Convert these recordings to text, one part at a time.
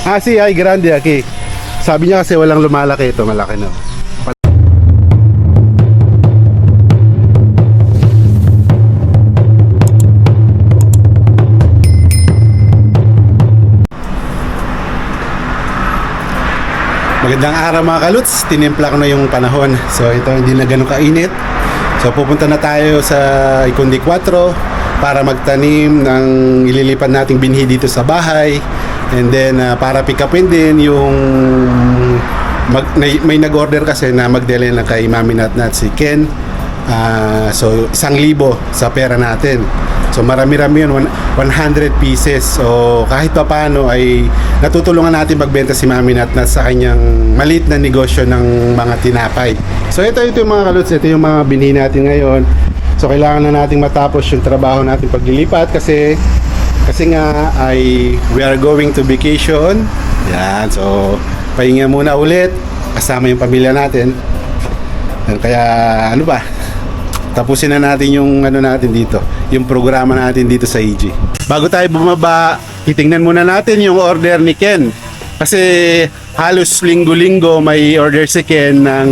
Ah, si ay grande aki. Sabi niya kasi walang lumalaki, ito malaki na. Magandang araw mga kaluts, tinimpla ko na yung panahon. So ito hindi na ganun kainit. So pupunta na tayo sa Ikundi 4 para magtanim ng ililipat nating binhi dito sa bahay. And then para pick upin din yung may nag-order kasi na magdala na kay Mami Natnat si Ken. So 1,000 sa pera natin. So marami-rami yun, 100 pieces. So kahit pa paano ay natutulungan natin magbenta si Mami Natnat sa kanyang maliit na negosyo ng mga tinapay. So ito yung mga kaluts, ito yung mga binhi natin ngayon. So kailangan na nating matapos yung trabaho natin paglilipat kasi nga ay we are going to vacation. Yan, so pahinga muna ulit kasama yung pamilya natin. Kaya ano ba? Tapusin na natin yung ano natin dito, yung programa natin dito sa EG. Bago tayo bumaba, titingnan muna natin yung order ni Ken. Kasi halos linggo-linggo may order si Ken ng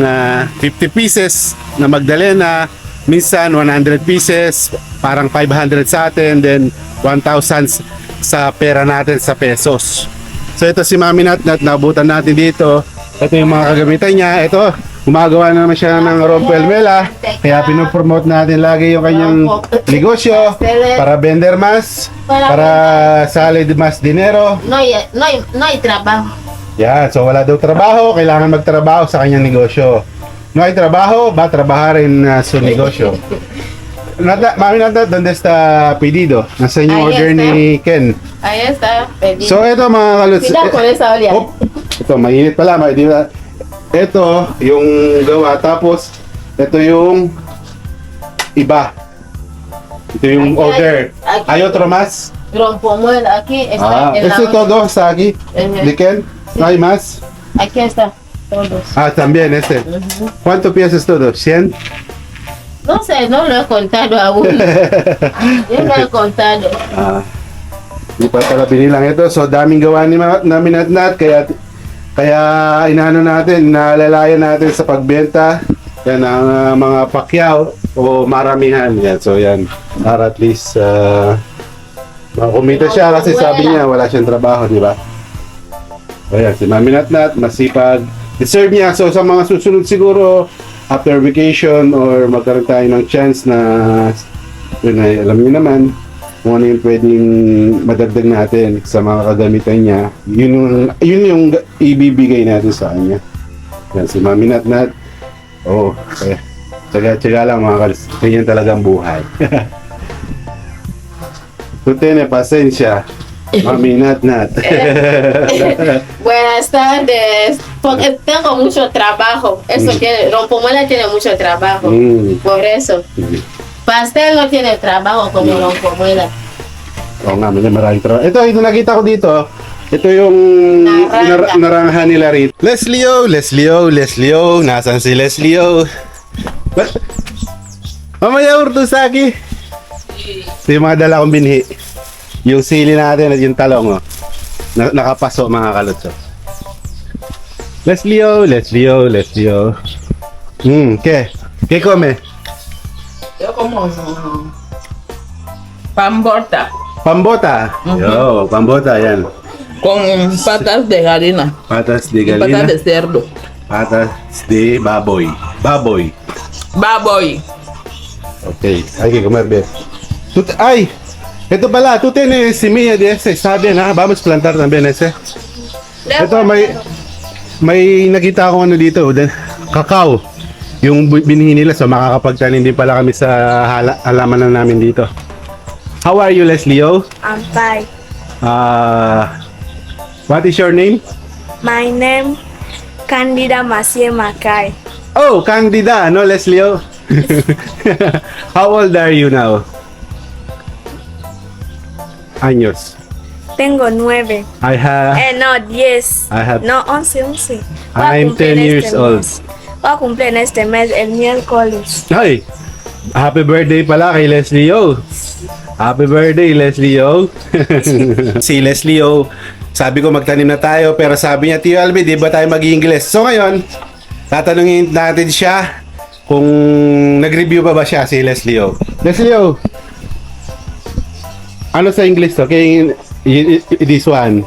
50 pieces na Magdalena, minsan 100 pieces, parang 500 sa atin, then 1,000 sa pera natin sa pesos. So ito si Mami Natnat, nabutan natin dito. Ito yung mga kagamitan niya. Ito, gumagawa na naman siya ng rompel mela, kaya pinopromote natin lagi yung kanyang negosyo para vender mas, para salid mas dinero. No hay trabajo. Yan, so wala daw trabaho, kailangan magtrabaho sa kanyang negosyo. No hay trabajo, va a trabajar en su negosyo. Mami Natnat, ¿dónde está pedido? Nasa yung Ahí order está. ni Ken. Ahí está. Pedido. So ito mga kaluts. Cuidado con esa olla. Ito, mainit pala, di ba? Ito, yung gawa. Tapos, ito yung iba. Ito yung Aquí hay- order. aquí- Hay otro más? Rompomuela, aquí Ah, está. en la ese olla. todo está aquí. Ujú. ¿De Ken? ¿No hay más? Aquí está. Todos. Ah, también este. Ujú. ¿Cuánto piensas todo? ¿100? No sé, no lo he contado aún. Yo no he contado. Ah, hindi pa pala binilang ito. So, daming gawa namin Natnat. Kaya inaano natin, inaalalayan natin sa pagbenta. Yan ang mga pakyaw o maramihan. Yan, so yan. Para at least makumita siya kasi sabi niya wala siyang trabaho, di ba? O yan, si Mami Natnat, masipag. Deserve niya. So sa mga susunod siguro, after vacation or magkaroon tayo ng chance na yun ay, alam niyo naman kung ano yung pwedeng madagdag natin sa mga kagamitan niya, yun yung ibibigay natin sa kanya. Yan, si Mami Natnat. Oh, kaya tsaga lang mga kalis. Ganyan talaga ang buhay. Tu tiene pasensya, Mami Natnat. Buenas tardes. Porque tengo mucho trabajo. Eso tiene, Rompomuela tiene mucho trabajo. Por eso. Pastel no tiene trabajo como Rompomuela. Oo nga, maraming trabaho. Ito nakita ko dito. Ito yung narangahan nila rito. Leslie O. Nasaan si Leslie O? Mamaya Urtusaki. Ito yung mga dala kong binhi. Yung sili natin at yung talong. Oh. Nakapaso mga kalutso. Leslie O. ¿Qué? ¿Qué come? Yo como pambota Pambota. Yo, pambota yan. con patas de gallina Patas de y patas gallina. de cerdo. Patas de baboy. Baboy. Baboy. Okay, hay que comer bien. Ay, ito pala, tú tienes semilla de ese, sabi na, vamos plantar también ese. Ito, may nakita akong ano dito, kakao. Yung binhi nila, so makakapagtanim din pala kami sa halaman na namin dito. How are you, Leslie O? I'm fine. What is your name? My name Candida Masie Makai. Oh, Candida, no, Leslie O? How old are you now? Años. Tengo 9. I have... No, 10. I have- No, 11. Voy a I'm cumplir 10 en years este old. mes. Voy a cumplir en este mes, el miércoles. Ay, happy birthday pala kay Leslie O. Happy birthday, Leslie O. Si Leslie O, Sabi ko magtanim na tayo, pero sabi niya, Tio Alvin, di ba tayo mag-English? So ngayon, tatanungin natin siya kung nag-review ba siya si Leslie O. Leslie O, ano sa English to? This one.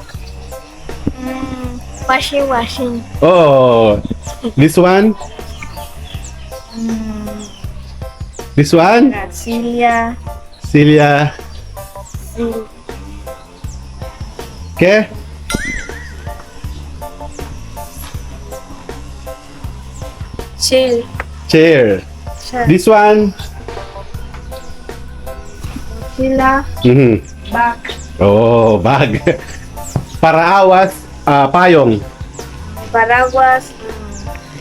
Washing. Oh, this one? This one? Celia. Celia. ¿Qué? Chill. Chair. This one? Sila. Back. Oh, bag. Paraawas, payong. Paraguas.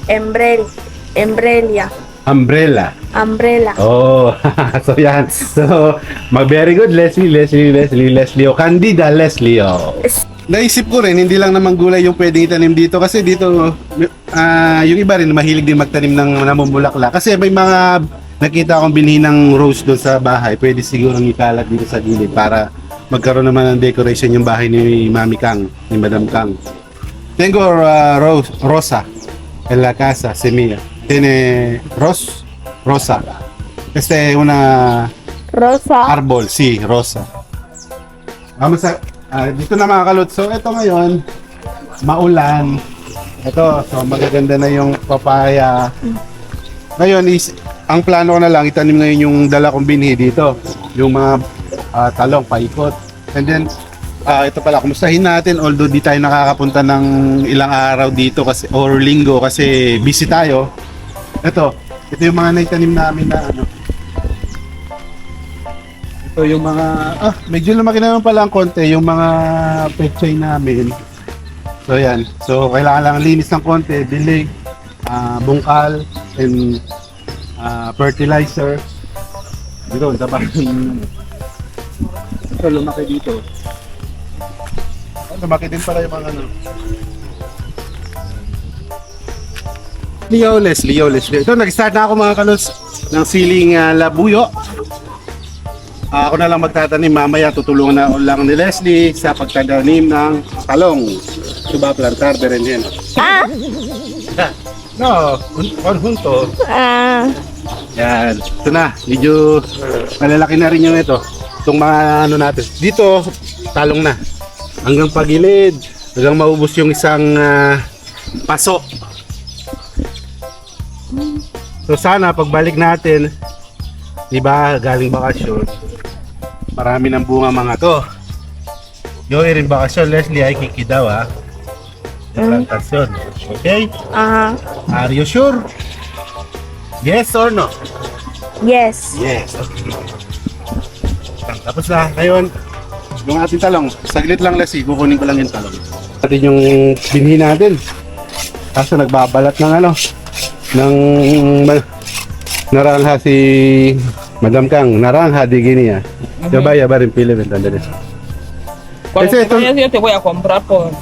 Umbrella. Umbrella. Oh, so yan. So, very good, Leslie O. Candida Leslie O. Naisip ko rin, hindi lang naman gulay yung pwedeng itanim dito kasi dito, yung iba rin mahilig din magtanim ng namumulakla. Kasi may mga nakita akong binhi ng rose doon sa bahay. Pwede siguro ikalat dito sa gilid para magkaroon naman ng decoration yung bahay ni Mami Kang, ni Madam Kang. Tengo rosa en la casa, semilla. Tiene rosa. Una Rosa. árbol, sí, rosa. Vamos a dito na mga kalot. So ito ngayon, maulan. Ito, so magaganda na yung papaya. Ngayon is ang plano ko na lang itanim ngayon yung dala kong binhi dito, yung mga talong paikot. And then ito pala, kumustahin natin, although di tayo nakakapunta ng ilang araw dito kasi or linggo kasi busy tayo. Ito yung mga naitanim namin na ano. Ito yung mga medyo lumaki naman pala ang konti yung mga pechay namin. So yan. So kailangan lang linis ng konti, dilig, bungkal, and fertilizer. Dito, dapat ito lumaki dito. Lumaki din pala yung mga ano. Leslie. Ito, nag-start na ako mga kalos ng siling labuyo. Ako na lang magtatanim. Mamaya tutulungan na lang ni Leslie sa pagtatanim ng talong. Ito ba plantar de rin yan? No, junto. Yan. Ito na. Medyo malalaki na rin yung ito. Itong mga ano natin. Dito, talong na. Hanggang pagilid. Hanggang maubos yung isang paso. So sana pagbalik natin, di ba, galing bakasyon, marami ng bunga mga to. Yung rin bakasyon, Leslie, ay kiki daw ha. Plantasyon. Okay? Are you sure? Yes or no? Yes. Yes. Okay. Tapos na, ngayon, yung ating talong. Saglit lang, Leslie, kukunin ko lang yung talong. Atin yung binhi natin. Kaso nagbabalat ng ano, ng naranja si Madam Kang, naranja de Guinea. Yo vaya a ver en Philippines, Andrés. Cuando Ese te vayas, yo te voy a comprar por...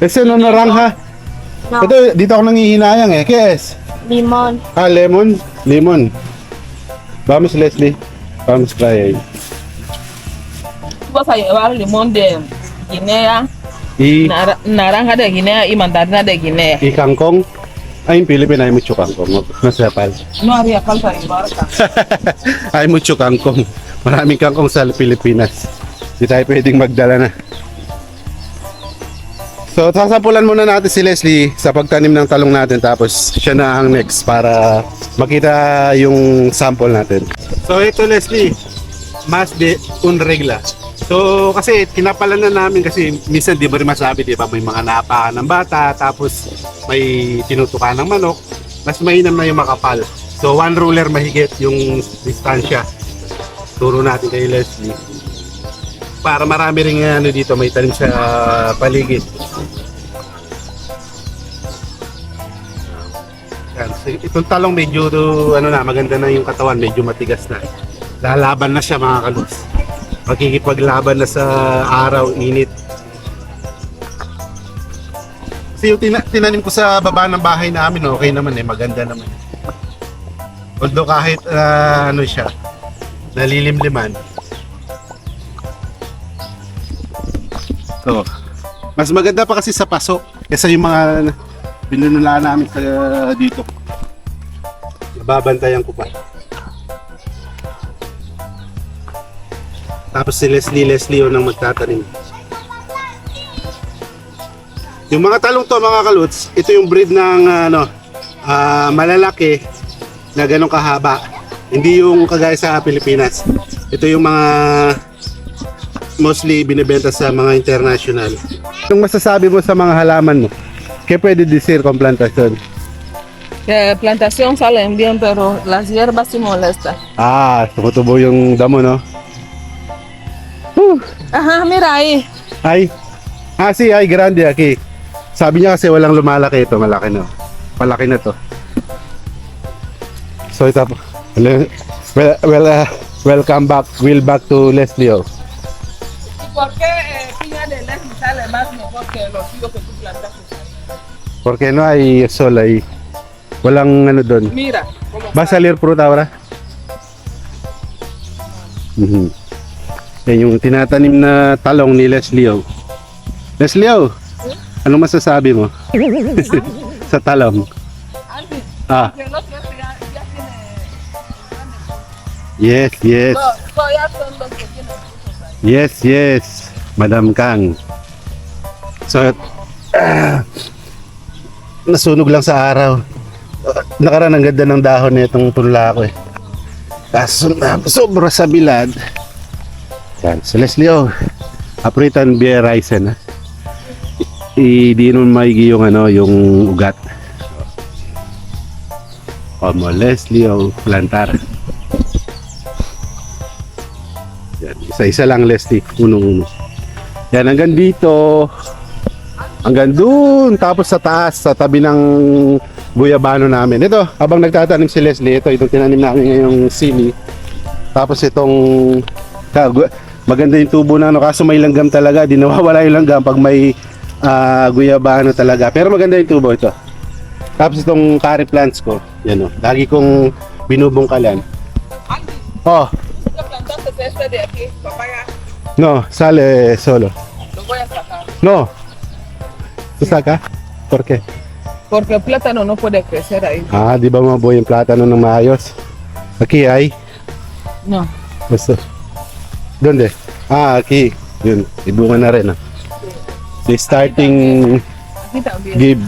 Ese no naranja. No. Ito, dito ako nangihinayang ¿Qué es? Limón. Lemon. Vamos, Leslie. Vamos, try. Vas a llevar limón de Guinea, Y naranja de Guinea y mandarina de Guinea. kangkong. Ay, en Pilipinas hay mucho kangkong. No sé pal. No haría falta llevar acá. Hay mucho kangkong. Maraming kangkong sa Pilipinas. Di tayo pwedeng magdala na. So, sasampulan muna natin si Leslie sa pagtanim ng talong natin. Tapos, siya na ang next para makita yung sample natin. So, ito Leslie. Mas de un regla. So, kasi kinapalan na namin kasi minsan di ba rin masabi, di ba, may mga naapakan ng bata, tapos may tinutukan ng manok, mas mainam na yung makapal. So, 1 ruler mahigit yung distansya. Turo natin kay Leslie. Para marami rin ano dito, may tanim sa paligid. Yan. So, itong talong medyo maganda na yung katawan, medyo matigas na. Lalaban na siya mga kalos. Magkikipaglaban na sa araw, init. Kasi yung tinanim ko sa baba ng bahay namin, okay naman maganda naman. Although kahit siya, nalilimliman. So, Mas maganda pa kasi sa paso kaysa yung mga pinunulaan namin sa dito. Nababantayan ko pa. Tapos si Leslie yun ang magtatanim. Yung mga talong to mga kaluts, ito yung breed ng malalaki na ganong kahaba. Hindi yung kagaya sa Pilipinas. Ito yung mga mostly binibenta sa mga international. Yung masasabi mo sa mga halaman mo, kaya pwede decir con plantación? Que plantación salen bien, pero las hierbas sí molestan. Ah, tumutubo yung damo, no? Ajá, mira ahí. Ay, sí, ay, grande aquí. Sabi niya kasi walang lumalaki ito, malaki na. Palaki na to. So ito po. Welcome back. Back to Leslie. ¿Y por qué piña de Leslie sale más mejor que los tíos que tú plantaste? Porque no hay sol ahí. Walang ano doon. Mira, como Va a salir fruta ahora? Yan yung tinatanim na talong ni Leslie. Leslie, ano masasabi mo? Sa talong? antes, Ah, que los ya tiene. yes. Todavía son los que tienen frutos ahí. Yes, Madam Kang. So, nasunog lang sa araw. Nakaraan ang ganda ng dahon nitong punla ko eh. Kaso sobra sa bilad. Yan, so Leslie, apritan beer rice na. Di nun maigi yung yung ugat. Como Leslie, plantar. Yan, isa-isa lang Leslie, uno-uno. Yan, hanggang dito. Hanggang dun, tapos sa taas, sa tabi ng guyabano namin. Ito, habang nagtatanim si Leslie, ito, itong tinanim namin ngayong sili. Tapos itong, maganda yung tubo na, kaso may langgam talaga, di nawawala yung langgam pag may guyabano talaga. Pero maganda yung tubo ito. Tapos itong curry plants ko, yan o, lagi kong binubungkalan. Antes, Oh, ¿qué plantaste este de aquí? Papaya, no, sale solo. lo voy a sacar. No. ¿Tú saca? ¿Por qué? Porque el plátano no puede crecer ahí. Ah, di ba mabuhay yung platano ng maayos? Aquí hay. No. Basta. ¿Dónde? Ah, aquí. Yun, ibunga na rin. They starting Aquí también.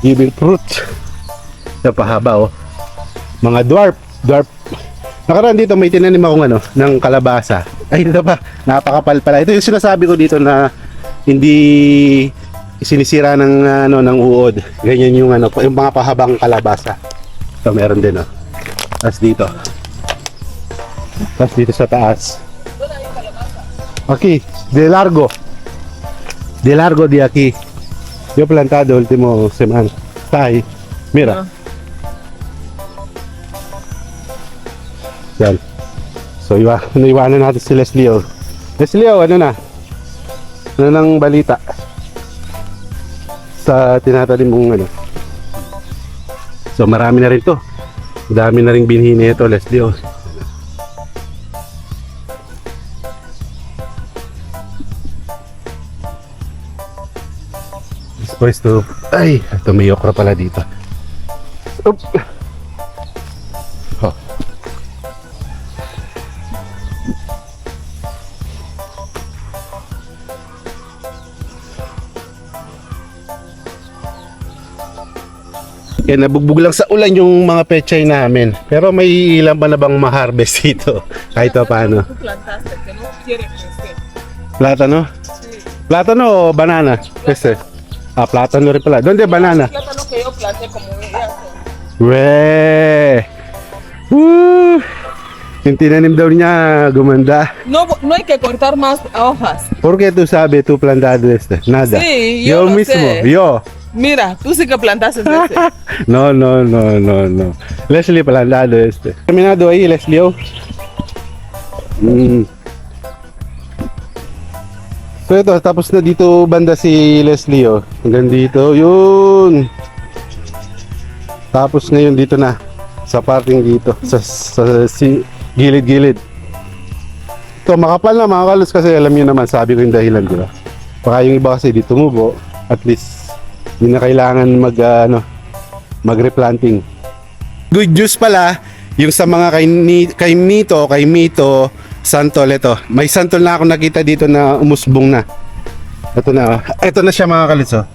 giving fruit. Sa pahaba, oh. Mga dwarf. Nakaraan dito may tinanim akong ng kalabasa. Ay, dito pa. Napakapal pala. Ito yung sinasabi ko dito na hindi sinisira ng ng uod. Ganyan yung yung mga pahabang kalabasa. Ito meron din, oh. Tapos dito. Tapos dito sa taas. Aquí, de largo de aquí. Yo plantado último semana. Está ahí. Mira. Yan. So, naiwanan natin si Leslie. Leslie, ano na? Ano nang balita? Sa tinatanim mong So, marami na rin to. Dami na rin binhi nito, Leslie. Después to, ay, ito may okra pala dito. Oop. Oh. Kaya nabugbog lang sa ulan yung mga pechay namin. Pero may ilan pa na bang ma-harvest dito? Kahit pa paano. Tú plantaste que no quiere crecer. Plátano? Plátano o banana? Este. Ah, plátano rin pala. ¿Dónde banana? Plátano que yo planté como ya sé. Weh! Woo! Yung tinanim daw niya gumanda. No hay que cortar más hojas. ¿Por qué tú sabes tú plantado este? Nada. Sí, yo lo mismo. sé. Yo. Mira, tú sí que plantaste ese. No. Leslie plantado este. Terminado ahí, Leslie. So ito, tapos na dito banda si Leslie. Hanggang dito, yun. Tapos ngayon dito na. Sa parting dito. Sa gilid-gilid. Ito, makapal na mga kalos kasi alam nyo naman, sabi ko yung dahilan ko. Baka yung iba kasi di tumubo, at least hindi na kailangan mag-replanting. Good news pala, yung sa mga kay Mito, santol, ito. May santol na ako nakita dito na umusbong na. Ito na, oh. Ito na siya mga kalits, oh.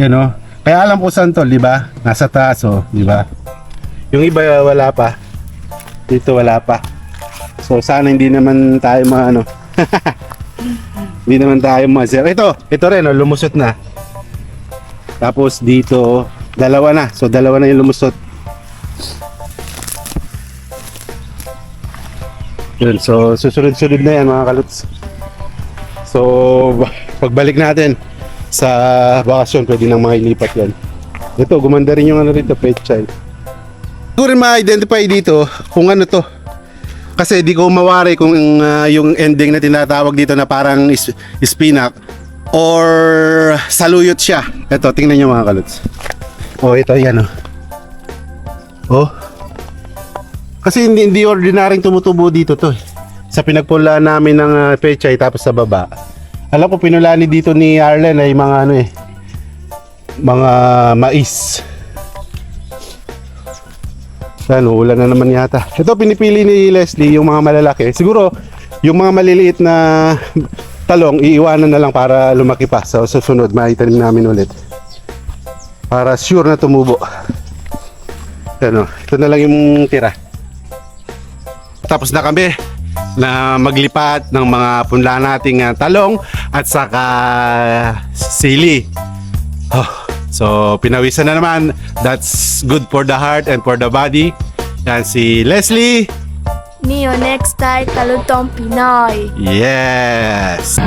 Yan, oh. Kaya alam ko santol, di ba? Nasa taas, oh, di ba? Yung iba wala pa. Dito wala pa. So sana hindi naman tayo hindi naman tayo ma-zero. Ito rin, oh, lumusot na. Tapos dito, dalawa na. So dalawa na yung lumusot. Yun, so susunod-sunod na yan mga kaluts. So pagbalik natin sa bakasyon, pwede nang makilipat yan. Ito, gumanda rin yung rito, pechay. Siguro ma-identify dito kung ano to. Kasi di ko mawari kung yung ending na tinatawag dito na parang spinak or saluyot siya. Ito, tingnan nyo mga kaluts. Oh, ito yan, oh. Oh. Kasi hindi ordinaryong tumutubo dito to, eh. Sa pinagpula namin ng pechay tapos sa baba. Alam ko pinulani dito ni Arlen ay mga mga mais. Ano, ulan na naman yata. Ito pinipili ni Leslie yung mga malalaki. Siguro yung mga maliliit na talong iiwanan na lang para lumaki pa. Sa susunod maitanim namin ulit. Para sure na tumubo. Ano, ito na lang yung tira. Tapos na kami na maglipat ng mga punla nating talong at saka sili. Oh, so pinawisan na naman. That's good for the heart and for the body. Yan si Leslie. Mio next time, Kalutong Pinoy. Yes.